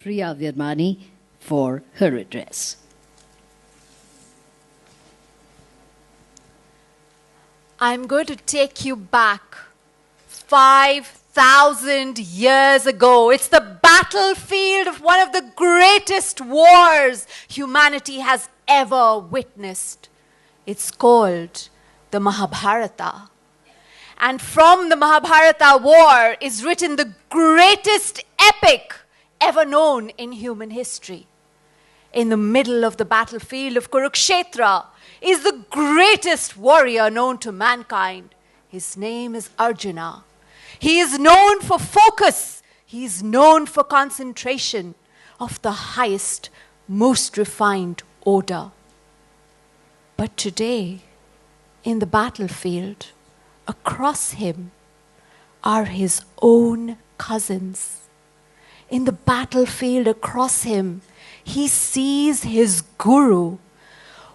Priya Virmani for her address. I'm going to take you back 5,000 years ago. It's the battlefield of one of the greatest wars humanity has ever witnessed. It's called the Mahabharata. And from the Mahabharata war is written the greatest epic ever known in human history. In the middle of the battlefield of Kurukshetra is the greatest warrior known to mankind. His name is Arjuna. He is known for focus. He is known for concentration of the highest, most refined order. But today, in the battlefield, across him are his own cousins. In the battlefield across him, he sees his guru,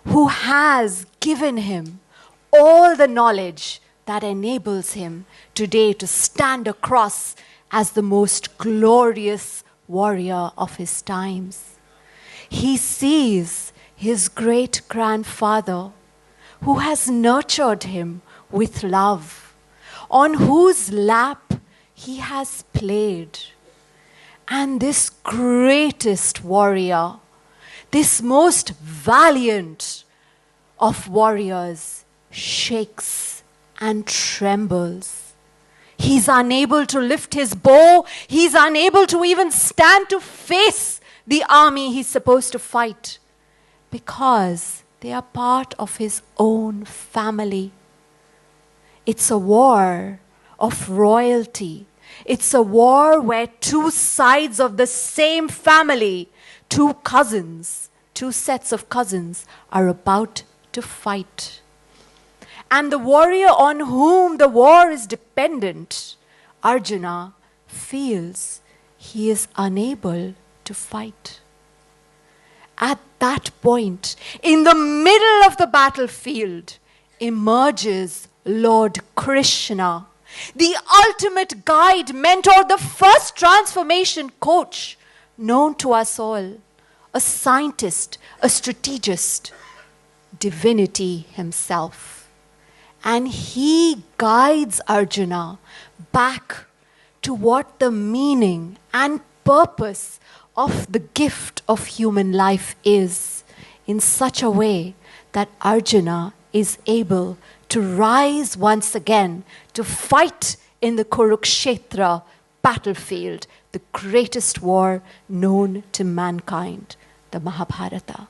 who has given him all the knowledge that enables him today to stand across as the most glorious warrior of his times. He sees his great-grandfather, who has nurtured him with love, on whose lap he has played. And this greatest warrior, this most valiant of warriors, shakes and trembles. He's unable to lift his bow. He's unable to even stand to face the army he's supposed to fight, because they are part of his own family. It's a war of royalty. It's a war where two sides of the same family, two cousins, two sets of cousins, are about to fight. And the warrior on whom the war is dependent, Arjuna, feels he is unable to fight. At that point, in the middle of the battlefield, emerges Lord Krishna, the ultimate guide, mentor, the first transformation coach known to us all, a scientist, a strategist, divinity himself. And he guides Arjuna back to what the meaning and purpose of the gift of human life is, in such a way that Arjuna is able to rise once again to fight in the Kurukshetra battlefield, the greatest war known to mankind, the Mahabharata.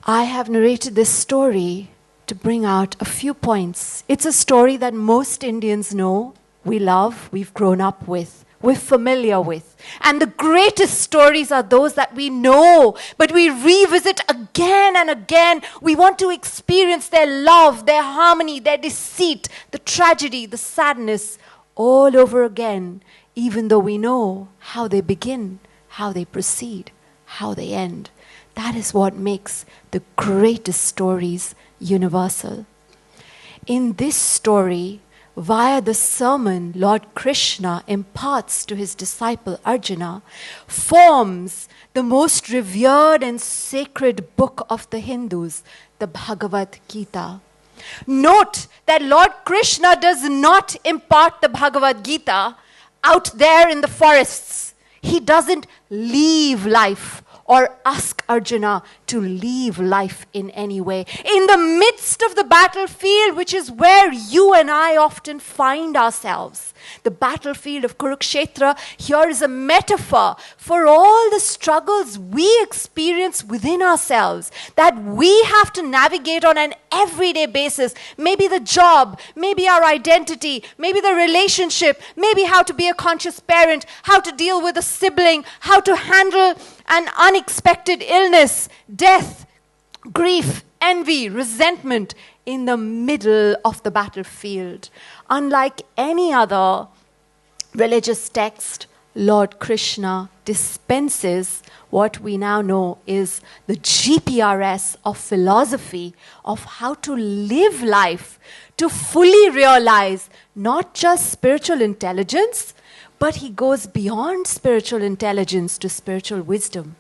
I have narrated this story to bring out a few points. It's a story that most Indians know, we love, we've grown up with, we're familiar with. And the greatest stories are those that we know, but we revisit again and again. We want to experience their love, their harmony, their deceit, the tragedy, the sadness, all over again, even though we know how they begin, how they proceed, how they end. That is what makes the greatest stories universal. In this story, via the sermon Lord Krishna imparts to his disciple Arjuna, forms the most revered and sacred book of the Hindus, the Bhagawad Gita. Note that Lord Krishna does not impart the Bhagavad Gita out there in the forests. He doesn't leave life or ask Arjuna to leave life in any way. In the midst of the battlefield, which is where you and I often find ourselves, the battlefield of Kurukshetra, here is a metaphor for all the struggles we experience within ourselves, that we have to navigate on an everyday basis. Maybe the job, maybe our identity, maybe the relationship, maybe how to be a conscious parent, how to deal with a sibling, how to handle an unexpected illness, death, grief, envy, resentment in the middle of the battlefield. Unlike any other religious text, Lord Krishna dispenses what we now know is the GPRS of philosophy of how to live life, to fully realize not just spiritual intelligence, But he goes beyond spiritual intelligence to spiritual wisdom.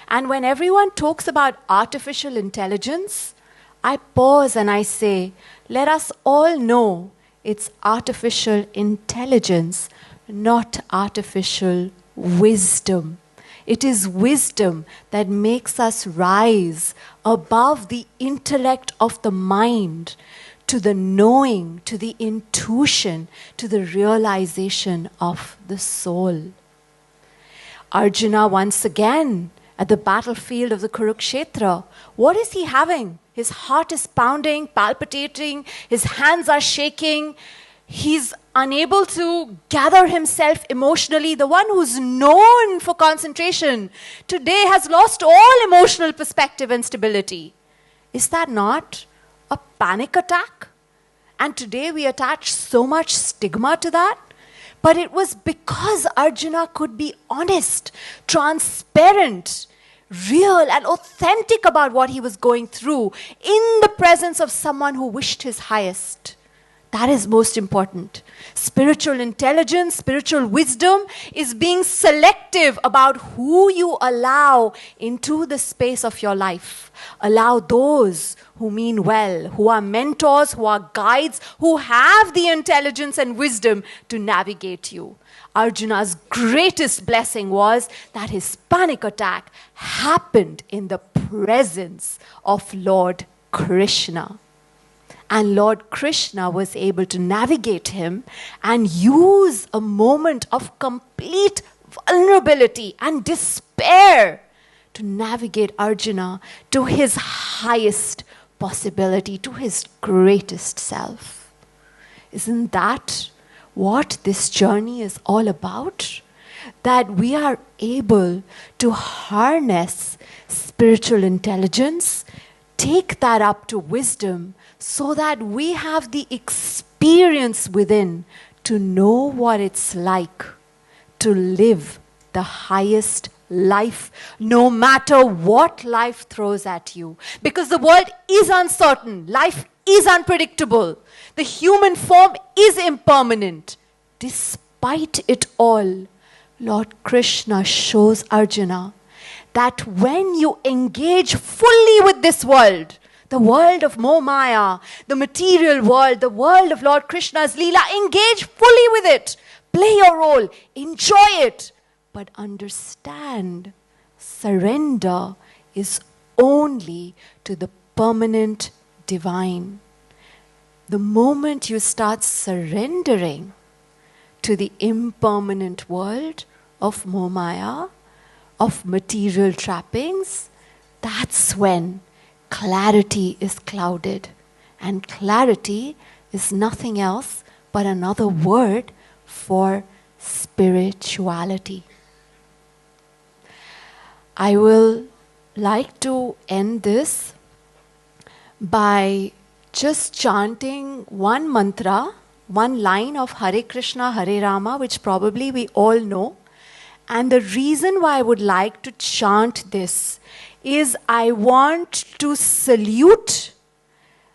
And when everyone talks about artificial intelligence, I pause and I say, let us all know it's artificial intelligence, not artificial wisdom. It is wisdom that makes us rise above the intellect of the mind to the knowing, to the intuition, to the realization of the soul. Arjuna, once again, at the battlefield of the Kurukshetra, what is he having? His heart is pounding, palpitating, his hands are shaking. He's unable to gather himself emotionally. The one who's known for concentration today has lost all emotional perspective and stability. Is that not a panic attack? And today we attach so much stigma to that. But it was because Arjuna could be honest, transparent, real and authentic about what he was going through in the presence of someone who wished his highest. That is most important. Spiritual intelligence, spiritual wisdom is being selective about who you allow into the space of your life. Allow those who mean well, who are mentors, who are guides, who have the intelligence and wisdom to navigate you. Arjuna's greatest blessing was that his panic attack happened in the presence of Lord Krishna. And Lord Krishna was able to navigate him and use a moment of complete vulnerability and despair to navigate Arjuna to his highest possibility, to his greatest self. Isn't that what this journey is all about? That we are able to harness spiritual intelligence, take that up to wisdom, so that we have the experience within to know what it's like to live the highest life, no matter what life throws at you. Because the world is uncertain, life is unpredictable, the human form is impermanent. Despite it all, Lord Krishna shows Arjuna that when you engage fully with this world, the world of Maya, the material world, the world of Lord Krishna's Leela, engage fully with it. Play your role, enjoy it. But understand, surrender is only to the permanent divine. The moment you start surrendering to the impermanent world of Maya, of material trappings, that's when clarity is clouded. And clarity is nothing else but another word for spirituality. I will like to end this by just chanting one mantra, one line of Hare Krishna, Hare Rama, which probably we all know. And the reason why I would like to chant this is I want to salute,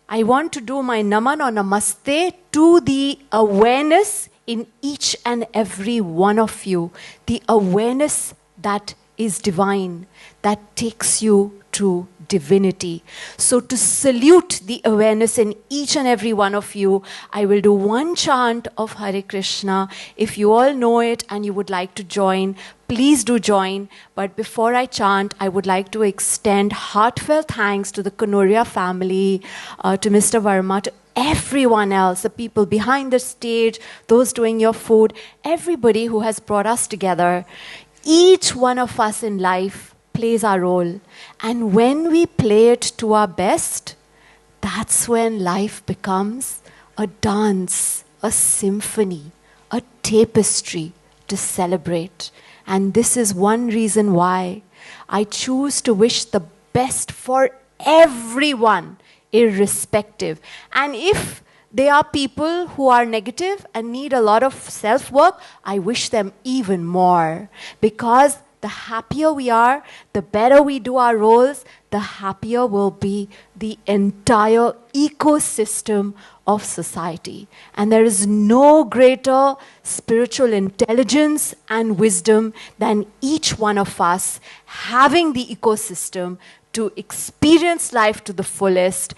I want to do my naman or namaste to the awareness in each and every one of you. The awareness that is divine, that takes you to divinity. So to salute the awareness in each and every one of you, I will do one chant of Hare Krishna. If you all know it and you would like to join, please do join. But before I chant, I would like to extend heartfelt thanks to the Kanuria family, to Mr. Verma, to everyone else, the people behind the stage, those doing your food, everybody who has brought us together. Each one of us in life plays our role. And when we play it to our best, that's when life becomes a dance, a symphony, a tapestry to celebrate. And this is one reason why I choose to wish the best for everyone, irrespective. And if they are people who are negative and need a lot of self-work, I wish them even more. Because the happier we are, the better we do our roles, the happier will be the entire ecosystem of society. And there is no greater spiritual intelligence and wisdom than each one of us having the ecosystem to experience life to the fullest